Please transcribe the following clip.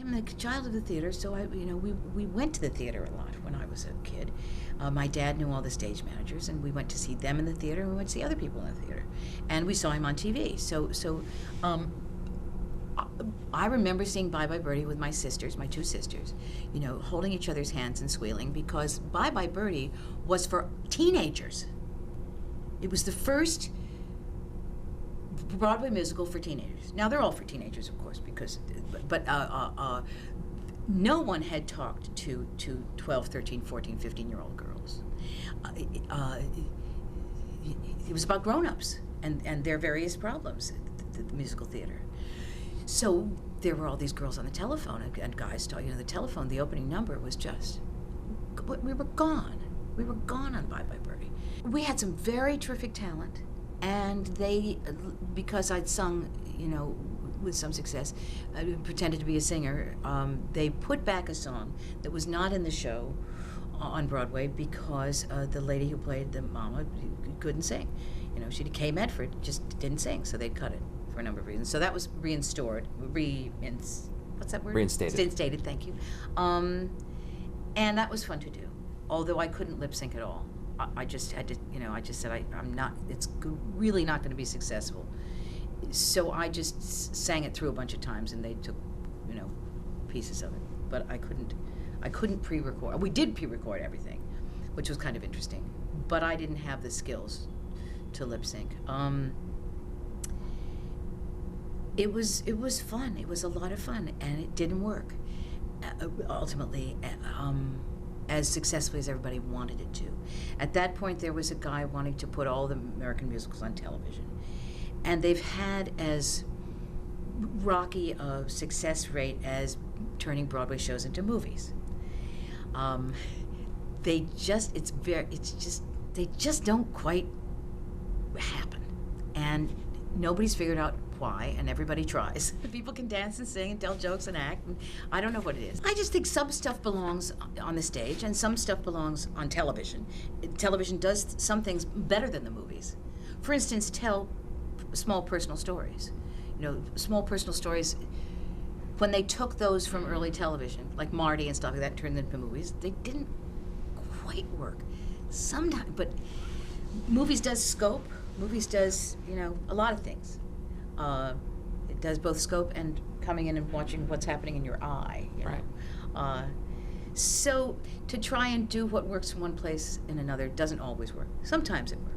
I'm a child of the theater, so we went to the theater a lot when I was a kid. My dad knew all the stage managers, and we went to see them in the theater, and we went to see other people in the theater, and we saw him on TV. I remember seeing Bye Bye Birdie with my sisters, my two sisters, holding each other's hands and squealing, because Bye Bye Birdie was for teenagers. It was the first Broadway musical for teenagers. Now, they're all for teenagers, of course, but no one had talked to 12, 13, 14, 15-year-old girls. It was about grown-ups and their various problems, the musical theater. So there were all these girls on the telephone and guys talking. The telephone, the opening number was just, we were gone. We were gone on Bye Bye Birdie. We had some very terrific talent, and they, because I'd sung, with some success, I pretended to be a singer, they put back a song that was not in the show on Broadway because the lady who played the mama couldn't sing. She came Medford, just didn't sing, so they cut it for a number of reasons. So that was reinstated. What's that word? Reinstated. Reinstated, thank you. And that was fun to do, although I couldn't lip sync at all. I just had to, I just said, I'm not, it's really not going to be successful. So I just sang it through a bunch of times, and they took, pieces of it. But I couldn't pre-record. We did pre-record everything, which was kind of interesting. But I didn't have the skills to lip sync. It was fun. It was a lot of fun, and it didn't work ultimately as successfully as everybody wanted it to. At that point, there was a guy wanting to put all the American musicals on television, and they've had as rocky a success rate as turning Broadway shows into movies. They just don't quite happen, and nobody's figured out why, and everybody tries. People can dance and sing and tell jokes and act, and I don't know what it is. I just think some stuff belongs on the stage and some stuff belongs on television. Television does some things better than the movies. For instance, tell small personal stories. Small personal stories, when they took those from early television, like Marty and stuff like that, turned them into movies, they didn't quite work. Sometimes, but movies does scope. Movies does, a lot of things. It does both scope and coming in and watching what's happening in your eye. Right. So to try and do what works in one place in another doesn't always work. Sometimes it works.